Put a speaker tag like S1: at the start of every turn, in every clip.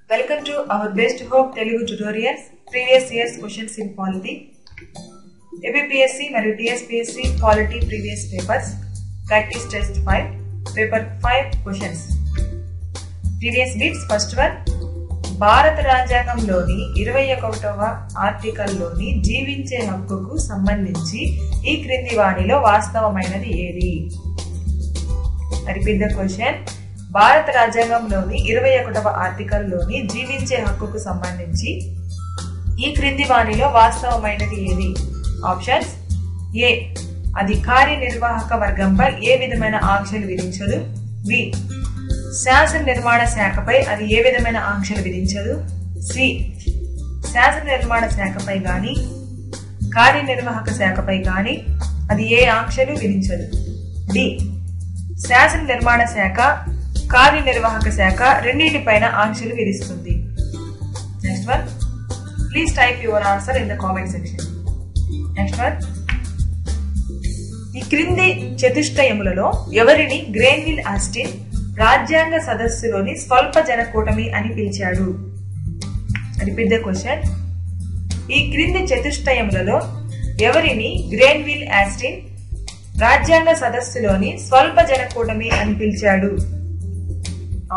S1: Welcome to our Best Hope Telugu tutorials. Previous year's questions in polity. APPSC మరియు TSPSC polity previous papers. Practice test 5. Paper 5 questions. Previous bits. First one. భారత రాజ్యాంగంలోని 21వ ఆర్టికల్లోని జీవించే హక్కుకు సంబంధించి ఈ క్రింది వానిలో వాస్తవమైనది ఏది? Repeat the question. భారత రాజ్యాంగంలోని 21వ ఆర్టికల్లోని జీవించే హక్కుకు సంబంధించి ఈ క్రింది వానిలో వాస్తవమైనది ఏది? ఆప్షన్స్. ఏ, అది కార్యనిర్వాహక వర్గంపై ఏ విధమైన ఆంక్షలు విధించదు. బి, శాసన నిర్మాణ శాఖపై అది ఏ విధమైన ఆంక్షలు విధించదు. సి, శాసన నిర్మాణ శాఖపై గాని కార్యనిర్వాహక శాఖపై గాని అది ఏ ఆంక్షలు విధించదు. డి, శాసన నిర్మాణ శాఖ కార్యనిర్వాహక శాఖ రెండింటిపైన ఆంక్షలు విధిస్తుంది. Next one. Please type your answer in the comment section. Next one. ఈ క్రింది చతుష్టయములలో ఎవరిని గ్రెన్విల్ ఆస్టిన్ రాజ్యాంగ సదస్సులోని స్వల్ప జన కూటమి అని పిలిచాడు? Repeat the question. ఈ క్రింది చతుష్టయములలో ఎవరిని గ్రెన్విల్ ఆస్టిన్ రాజ్యాంగ సదస్సులోని స్వల్ప జన కూటమి అని పిలిచాడు?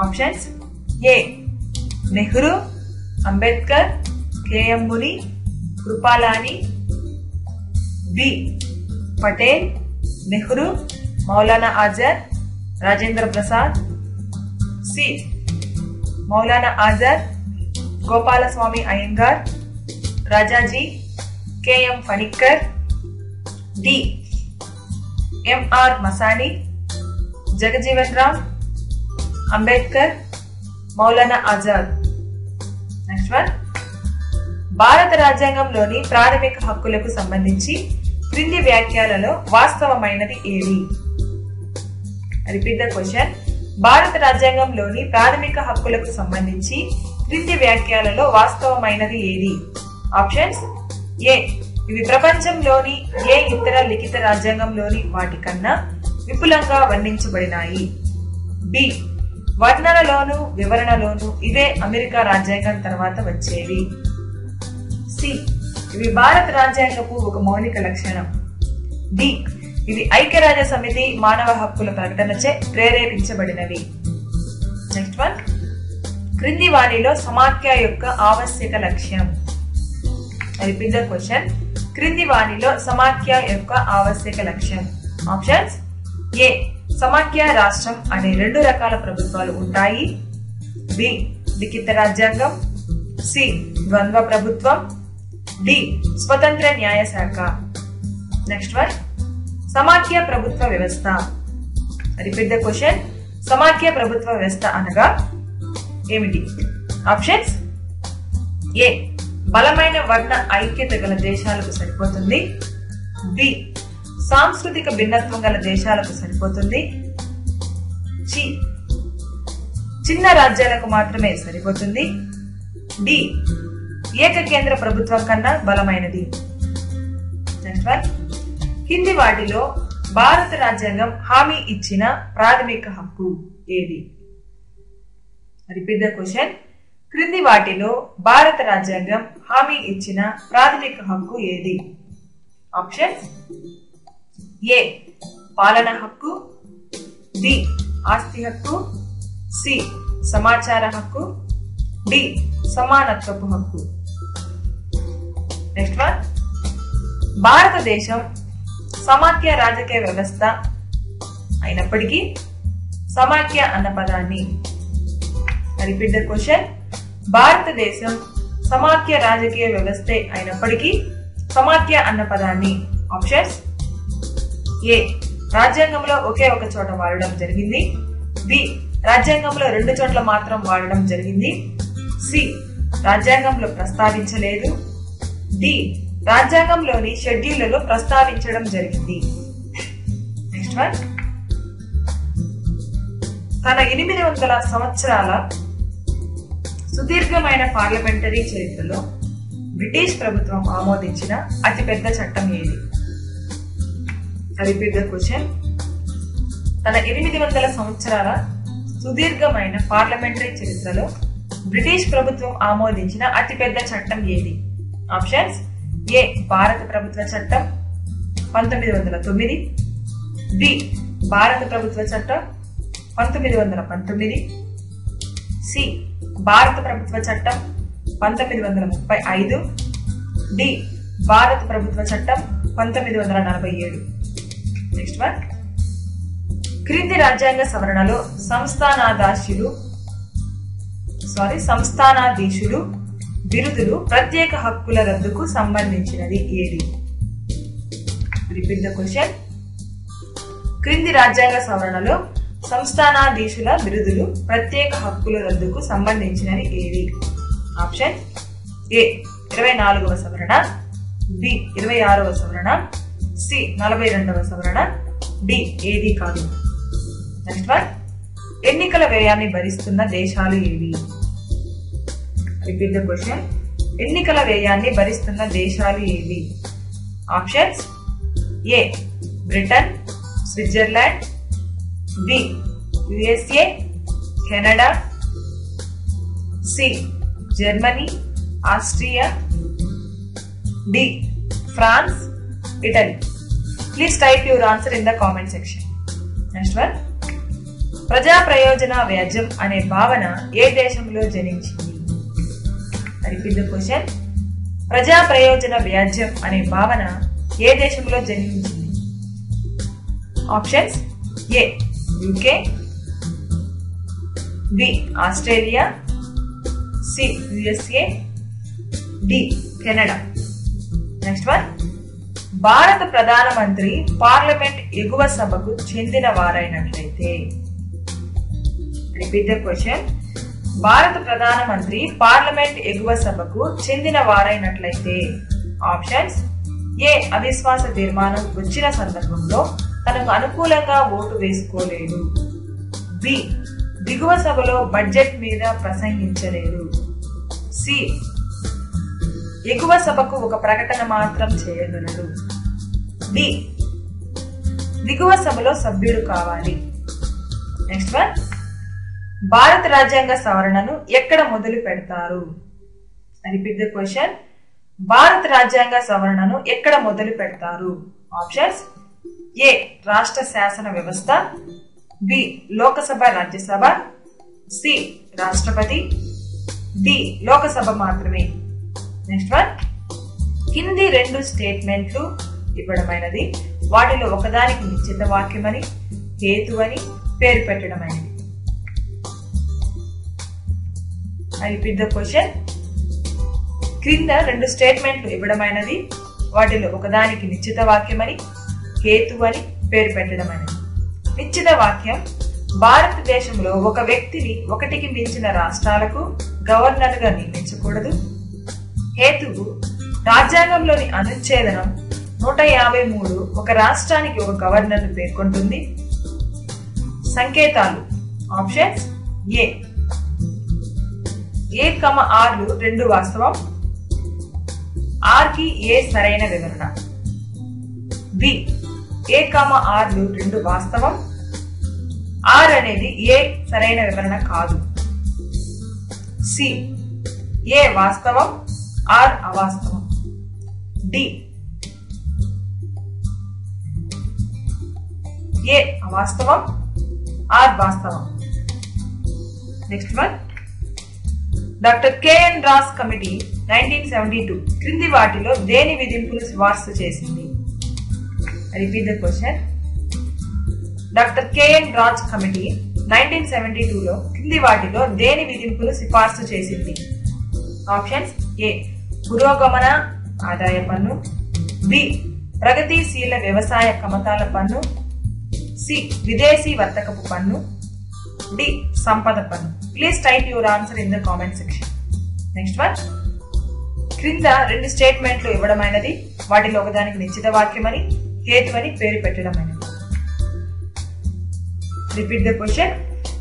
S1: Options. A, Nehru, Ambedkar, K M Muni, Kripalani. B, Patel, Nehru, Maulana Azad, Rajendra Prasad. C, Maulana Azad, Gopalaswami Ayyangar, Rajaji, K M Panikkar. D, M R Masani, Jagjivan Ram, Ambedkar, Maulana Azad. Next one. భారత రాజ్యాంగంలోని ప్రాథమిక హక్కులకు సంబంధించి క్రింది వ్యాఖ్యలలో వాస్తవమైనది ఏది? Repeat the question. భారత రాజ్యాంగంలోని ప్రాథమిక హక్కులకు సంబంధించి క్రింది వ్యాఖ్యలలో వాస్తవమైనది ఏది? ఆప్షన్స్. ఏ, ఇవి ప్రపంచంలోని ఏ ఇతర లిఖిత రాజ్యాంగంలోని వాటికన్నా విపులంగా వర్ణించబడినాయి. బి, వర్ణనలోను వివరణలోను ఇవే అమెరికా రాజ్యాంగం తర్వాత వచ్చేవి. సి, ఇవి భారత రాజ్యాంగపు ఒక మౌలిక లక్షణం. డి, ఇవి ఐక్యరాజ్య సమితి మానవ హక్కుల ప్రకటనచే ప్రేరేపించబడినవి. Next one. క్రింది వానిలో సమాఖ్య యొక్క ఆవశ్యక లక్ష్యం? Repeat the question. క్రింది వానిలో సమాఖ్య యొక్క ఆవశ్యక లక్ష్యం? ఆప్షన్స్. ఏ, సమాఖ్య రాష్ట్రం అనే 2 రకాల ప్రభుత్వాలు ఉంటాయి. బి, లిఖిత రాజ్యాంగం. సి, ద్వంద్వ ప్రభుత్వం. డి, స్వతంత్ర న్యాయశాఖ. Next one. సమాఖ్య ప్రభుత్వ వ్యవస్థ. Repeat the question. సమాఖ్య ప్రభుత్వ వ్యవస్థ అనగా ఏమిటి? ఆప్షన్స్. ఏ, బలమైన వర్ణ ఐక్యత గల దేశాలకు సరిపోతుంది. బి, సాంస్కృతిక భిన్నత్వం గల దేశాలకు సరిపోతుంది. సి, చిన్న రాజ్యాలకు మాత్రమే సరిపోతుంది. డి, ఏకకేంద్ర ప్రభుత్వం కన్నా బలమైనది. Next one. కింది వాటిలో భారత రాజ్యాంగం హామీ ఇచ్చిన ప్రాథమిక హక్కు ఏది? Repeat the question. క్రింది వాటిలో భారత రాజ్యాంగం హామీ ఇచ్చిన ప్రాథమిక హక్కు ఏది? ఆప్షన్స్. ఏ, పాలన హక్కు. బి, ఆస్తి హక్కు. సి, సమాచార హక్కు. డి, సమానత్వపు హక్కు. Next one. భారతదేశం సమాఖ్య రాజకీయ వ్యవస్థ అయినప్పటికీ సమాఖ్య అన్న పదాన్ని. Repeat the question. భారతదేశం సమాఖ్య రాజకీయ వ్యవస్థే అయినప్పటికీ సమాఖ్య అన్న పదాన్ని. ఆప్షన్స్. ఏ, రాజ్యాంగంలో ఒకే ఒక చోట వాడడం జరిగింది. బి, రాజ్యాంగంలో 2 చోట్ల మాత్రం వాడడం జరిగింది. సి, రాజ్యాంగంలో ప్రస్తావించలేదు. డి, రాజ్యాంగంలోని షెడ్యూళ్లలో ప్రస్తావించడం జరిగింది. Next one. తన 800 సంవత్సరాల సుదీర్ఘమైన పార్లమెంటరీ చరిత్రలో బ్రిటిష్ ప్రభుత్వం ఆమోదించిన అతిపెద్ద చట్టం ఏది? Repeat the question. తన 800 సంవత్సరాల సుదీర్ఘమైన పార్లమెంటరీ చరిత్రలో బ్రిటిష్ ప్రభుత్వం ఆమోదించిన అతిపెద్ద చట్టం ఏది? ఆప్షన్స్: ఏ భారత ప్రభుత్వ చట్టం 1909, బి భారత ప్రభుత్వ చట్టం 1919, సి భారత ప్రభుత్వ చట్టం 1935, డి భారత ప్రభుత్వ చట్టం 1947. Next one. క్రింది రాజ్యాంగ సవరణలో సంస్థానాధీశులు బిరుదులు ప్రత్యేక హక్కుల రద్దుకు సంబంధించినది ఏది? Repeat the question. క్రింది రాజ్యాంగ సవరణలో సంస్థానాధీశుల బిరుదులు ప్రత్యేక హక్కుల రద్దుకు సంబంధించినది ఏది? ఆప్షన్: ఏ 24వ సవరణ, బి 26వ సవరణ, సి 42వ సవరణ, డి ఏది కాదు. Next one. ఎన్నికల వ్యయాన్ని భరిస్తున్న దేశాలు ఏవి? Repeat the question. ఎన్నికల వ్యయాన్ని భరిస్తున్న దేశాలు ఏవి? Options: A Britain, Switzerland, B USA, Canada, C Germany, Austria, D France, Italy. Please type your answer in the comment section. Next one. ప్రజా ప్రయోజన వ్యాజ్యం అనే భావన ఏ దేశంలో జనించింది? Repeat the question. ప్రజా ప్రయోజన వ్యాజ్యం అనే భావన ఏ దేశంలో జనించింది? Options: A UK, B Australia, C USA, D Canada. Next one. భారత ప్రధానమంత్రి పార్లమెంట్ ఎగువ సభకు చెందిన వారైనట్లయితే? Repeat the question. భారత ప్రధానమంత్రి పార్లమెంట్ ఎగువ సభకు చెందిన వారైనట్లయితే? ఆప్షన్స్: ఏ అవిశ్వాస తీర్మానం వచ్చిన సందర్భంలో తనకు అనుకూలంగా ఓటు వేసుకోలేడు, బి దిగువ సభలో బడ్జెట్ మీద ప్రసంగించలేడు, సి ఎగువ సభకు ఒక ప్రకటన మాత్రం చేయగలడు, డి దిగువ సభలో సభ్యుడు కావాలి. Next one. భారత రాజ్యాంగ సవరణను ఎక్కడ మొదలు పెడతారు? Repeat the question. భారత రాజ్యాంగ సవరణను ఎక్కడ మొదలు పెడతారు? ఆప్షన్స్: ఏ రాష్ట్ర శాసన వ్యవస్థ, బి లోకసభ రాజ్యసభ, సి రాష్ట్రపతి, డి లోకసభ మాత్రమే. Next one. కింది 2 స్టేట్మెంట్లు ఇవ్వడమైనది, వాటిలో ఒకదానికి నిశ్చిత వాక్యమని, హేతువని పేరు పెట్టడమైనది. I repeat the question. క్రింద 2 స్టేట్మెంట్లు ఇవ్వడమైనది, వాటిలో ఒకదానికి నిశ్చిత వాక్యమని, హేతువని పేరు పెట్టడమైనది. నిశ్చిత వాక్యం: భారతదేశంలో ఒక వ్యక్తిని ఒకటికి మించిన రాష్ట్రాలకు గవర్నర్ గా నియమించకూడదు. హేతువు: రాజ్యాంగంలోని అనుచ్ఛేదనం 153 ఒక రాష్ట్రానికి ఒక గవర్నర్ ను పేర్కొంటుంది. సంకేతాలు: ఆప్షన్స్: ఏ ఆర్లు 2 వాస్తవం, ఆర్ కి ఏ సరైన వివరణ, బి ఆర్లు 2 వాస్తవం, ఆర్ అనేది ఏ సరైన వివరణ కాదు, సి ఏ వాస్తవం, ఆర్ అవాస్తవం, డి ఏ అవాస్తవం, ఆర్ వాస్తవం. Next one. Doctor KN Raj committee 1972 క్రింది వాటిలో దేని విధింపును సిఫార్సు చేసింది? Repeat the question. Doctor KN Raj committee 1972లో క్రింది వాటిలో దేని విధింపును సిఫార్సు చేసింది? ఆప్షన్స్: ఏ పురోగమన ఆదాయ పన్ను, బి ప్రగతిశీల వ్యవసాయ కమతాల పన్ను, సి విదేశీ వర్తకపు పన్ను, డి సంపద పన్ను. Please type your answer in the comment section. Next one. క్రింద 2 స్టేట్మెంట్లు ఇవ్వడమైనది, వాటిలో ఒకదానికి నిశ్చిత వాక్యమని, హేతువని పేరు పెట్టడమైనది. Repeat the question.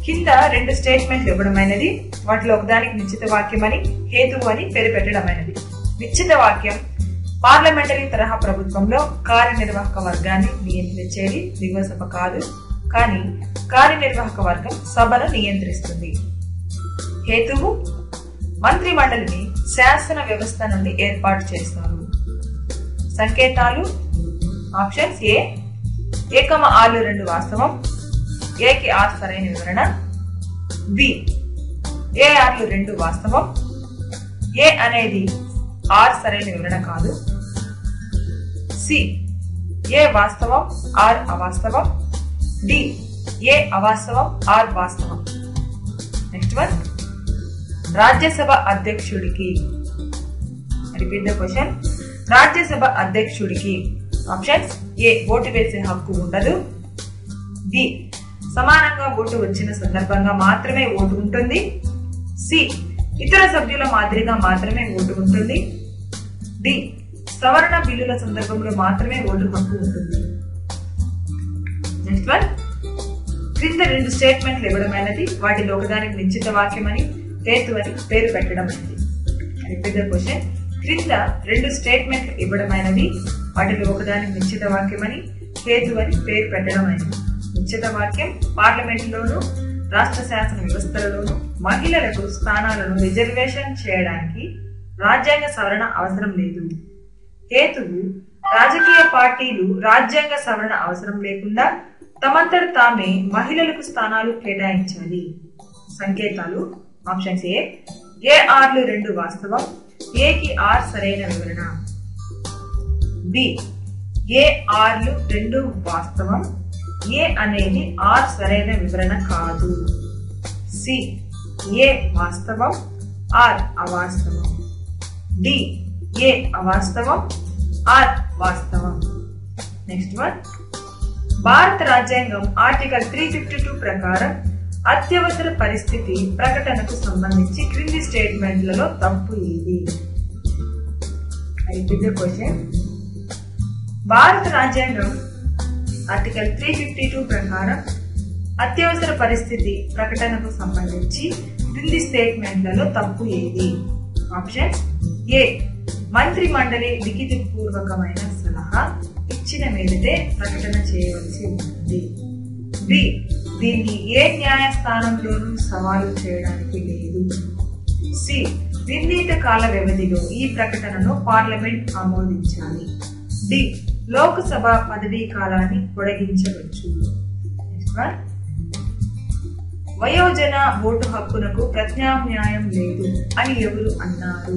S1: కింద 2 స్టేట్మెంట్లు ఇవ్వడమైనది, వాటిలో ఒకదానికి నిశ్చిత వాక్యమని, హేతువు అని పేరు పెట్టడమైనది. నిశ్చిత వాక్యం: పార్లమెంటరీ తరహా ప్రభుత్వంలో కార్యనిర్వాహక వర్గాన్ని నియంత్రించేది దిగువ సభ కాదు, కానీ కార్యనిర్వాహక వర్గం సభను నియంత్రిస్తుంది. హేతువు: మంత్రి మండలిని శాసన వ్యవస్థ నుండి ఏర్పాటు చేస్తారు? సంకేతాలు ఆప్షన్స్ ఏ 1,6 వాస్తవం, ఏకి ఆర్ సరైన వివరణ, బి ఏ ఆర్లు 2 వాస్తవం, ఏ అనేది ఆర్ సరైన వివరణ కాదు, సి ఏ వాస్తవం ఆర్ అవాస్తవం, డి ఏ అవాస్తవం ఆర్ వాస్తవం. నెక్స్ట్ వన్, రాజ్యసభ అధ్యక్షుడికి, రిపీట్ ద క్వశ్చన్, రాజ్యసభ అధ్యక్షుడికి ఆప్షన్స్ ఏ ఓటు వేసే హక్కు ఉండదు, బి సమానంగా ఓటు వచ్చిన సందర్భంగా మాత్రమే ఓటు ఉంటుంది, సి ఇతర సభ్యుల మాదిరిగా మాత్రమే ఓటు ఉంటుంది, డి సవరణ బిల్లుల సందర్భంలో మాత్రమే ఓటు హక్కు ఉంటుంది. నెక్స్ట్ వన్, క్రింద 2 స్టేట్మెంట్లు ఇవ్వడమైనది, వాటిలో ఒకదానికి నిశ్చిత వాక్యం అని హేతు అని పేరు పెట్టడం అనేది. రిపీట్ ద క్వశ్చన్, క్రింద 2 స్టేట్మెంట్లు ఇవ్వడమైనది, వాటిలో ఒకదానికి నిశ్చిత వాక్యం అని హేతు అని పేరు పెట్టడం అనేది. నిశ్చిత వాక్యం, పార్లమెంటులోను రాష్ట్ర శాసన వ్యవస్థలలోను మహిళలకు స్థానాలను రిజర్వేషన్ చేయడానికి రాజ్యాంగ సవరణ అవసరం లేదు. హేతువు, రాజకీయ పార్టీలు రాజ్యాంగ సవరణ అవసరం లేకుండా తమంతట తామే మహిళలకు స్థానాలు కేటాయించాలి. సంకేతాలు ఆప్షన్స్ ఏ ఆర్లు 2 వాస్తవం, ఏకి ఆర్ సరైన వివరణ, బి ఏ ఆర్లు 2 వాస్తవం, ఏ అనేది ఆర్ సరైన వివరణ కాదు, సి ఏ వాస్తవం ఆర్ అవాస్తవం, డి ఏ అవాస్తవం ఆర్ వాస్తవం. నెక్స్ట్ వన్, భారత రాజ్యాంగం ఆర్టికల్ 352 ప్రకారం అత్యవసర పరిస్థితి ప్రకటనకు సంబంధించి క్రింది స్టేట్మెంట్లలో తప్పు ఏది? రిపీట్ ద క్వశ్చన్, భారత రాజ్యాంగం ఆర్టికల్ 352 ప్రకారం అత్యవసర పరిస్థితి ప్రకటనకు సంబంధించి క్రింది స్టేట్మెంట్లలో తప్పు ఏది? ఆప్షన్స్ ఏ మంత్రి మండలి లిఖిత పూర్వకమైన సలహా ఇచ్చిన మీదటే ప్రకటన చేయవలసి ఉంటుంది, బి దీన్ని ఏ న్యాయస్థానంలోనూ సవాలు చేయడానికి లేదు, సి నిర్ణీత కాల వ్యవధిలో ఈ ప్రకటనను పార్లమెంట్ ఆమోదించాలి, డి లోకసభ పదవీ కాలాన్ని పొడిగించవచ్చు. వయోజన ఓటు హక్కునకు ప్రత్యామ్నాయం లేదు అని ఎవరు అన్నారు?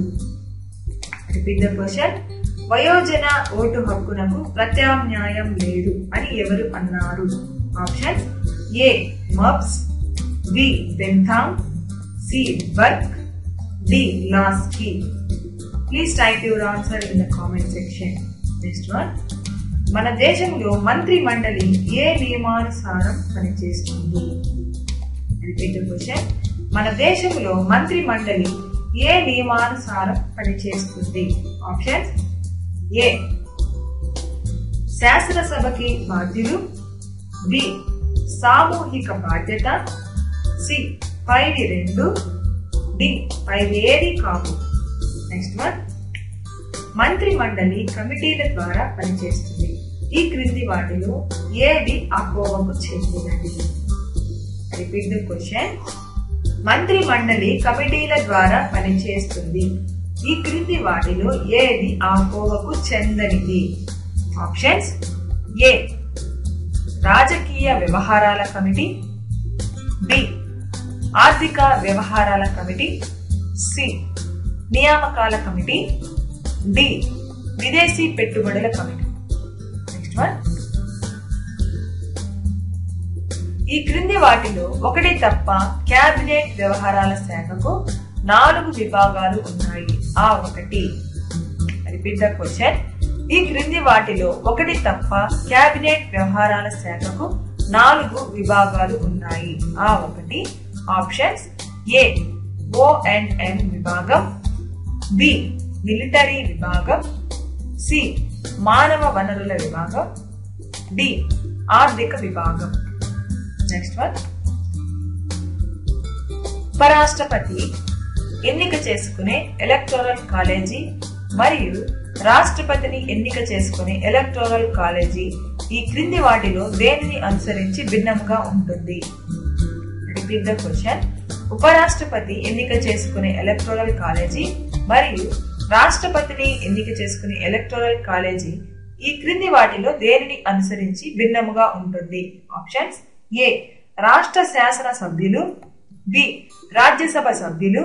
S1: రిపీట్ ద క్వశ్చన్, వయోజన ఓటు హక్కునకు ప్రత్యామ్నాయం లేదు అని ఎవరు అన్నారు? Options A Hobbes, B Bentham, C Burke, D Laski. Please type your answer in the comment section. Next one, మన దేశంలో మంత్రి మండలి ఏ నియమానుసారం పనిచేస్తుంది? రిపీట్ ద క్వశ్చన్, మన దేశంలో మంత్రి మండలి ఏ నియమానుసారం పనిచేస్తుంది? ఆప్షన్స్ ఏ శాసనసభకి బాధ్యులు, బి సామూహిక బాధ్యత, సి పైవి 2, డి పైవి ఏది కావు. నెక్స్ట్ వన్, మంత్రి మండలి కమిటీల ద్వారా పనిచేస్తుంది. ఈ క్రింది వాటిలో ఏది ఆ కోవకు చెందినది? రిపీట్ ద క్వశ్చన్, మంత్రి మండలి కమిటీల ద్వారా పనిచేస్తుంది. ఈ క్రింది వాటిలో ఏది ఆ కోవకు చెందనిది? ఆప్షన్స్ ఏ రాజకీయ వ్యవహారాల కమిటీ, బి ఆర్థిక వ్యవహారాల కమిటీ, సి నియామకాల కమిటీ, డి విదేశీ పెట్టుబడుల కమిటీ. నెక్స్ట్ వన్, ఈ క్రింది వాటిలో ఒకటి తప్ప క్యాబినెట్ వ్యవహారాల శాఖకు 4 విభాగాలు ఉన్నాయి. ఆ ఒకటి. రిపీట్ ద క్వశ్చన్, ఈ క్రింది వాటిలో ఒకటి తప్ప క్యాబినెట్ వ్యవహారాల శాఖకు 4 విభాగాలు ఉన్నాయి. ఆ ఒకటి. ఆప్షన్స్ ఏ O&M విభాగం, బి మిలిటరీ విభాగం, సి మానవ వనరుల విభాగం, డి ఆర్థిక విభాగం. నెక్స్ట్ వన్, ఉపరాష్ట్రపతి ఎన్నిక చేసుకునే ఎలక్టోరల్ కాలేజీ మరియు రాష్ట్రపతిని ఎన్నిక చేసుకునే ఎలక్టోరల్ కాలేజీ ఈ క్రింది వాటిలో దేనిని అనుసరించి భిన్నంగా ఉంటుంది? రిపీట్ ద క్వశ్చన్, ఉపరాష్ట్రపతి ఎన్నిక చేసుకునే ఎలక్టోరల్ కాలేజీ మరియు రాష్ట్రపతిని ఎన్నిక చేసుకునే ఎలక్టోరల్ కాలేజీ ఈ క్రింది వాటిలో దేనిని అనుసరించి భిన్నముగా ఉంటుంది? ఆప్షన్స్: ఏ రాష్ట్ర శాసన సభ్యులు, బి రాజ్యసభ సభ్యులు,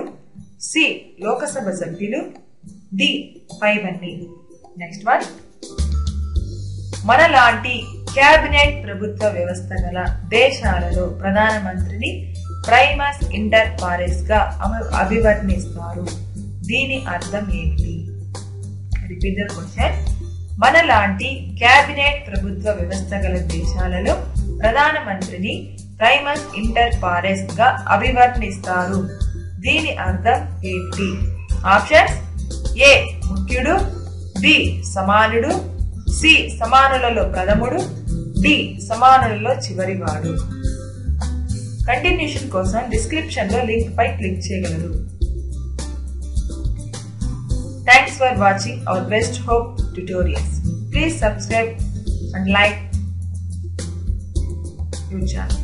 S1: సి లోకసభ సభ్యులు, డి పైవన్నీ. నెక్స్ట్ వన్, మనలాంటి క్యాబినెట్ ప్రభుత్వ వ్యవస్థ గల దేశాలలో ప్రధానమంత్రిని ప్రైమస్ ఇంటర్ పారెస్ గా అభివర్ణిస్తారు. దీని అర్థం ఏమిటి? Repeat the question. మనలాంటి క్యాబినెట్ ప్రభుత్వ వ్యవస్థ గల దేశాలలో ప్రధానమంత్రిని ప్రైమస్ ఇంటర్ పారెస్ గా అభివర్ణిస్తారు. దీని అర్థం ఏమిటి? ఆప్షన్స్: ఏ ముఖ్యుడు, బి సమానుడు, సి సమానులలో ప్రథముడు, డి సమానులలో చివరివాడు. కంటిన్యూషన్ కోసం డిస్క్రిప్షన్ లో లింక్ పై క్లిక్ చేయగలరు. Thanks for watching our Best Hope tutorials. Please subscribe and like your channel.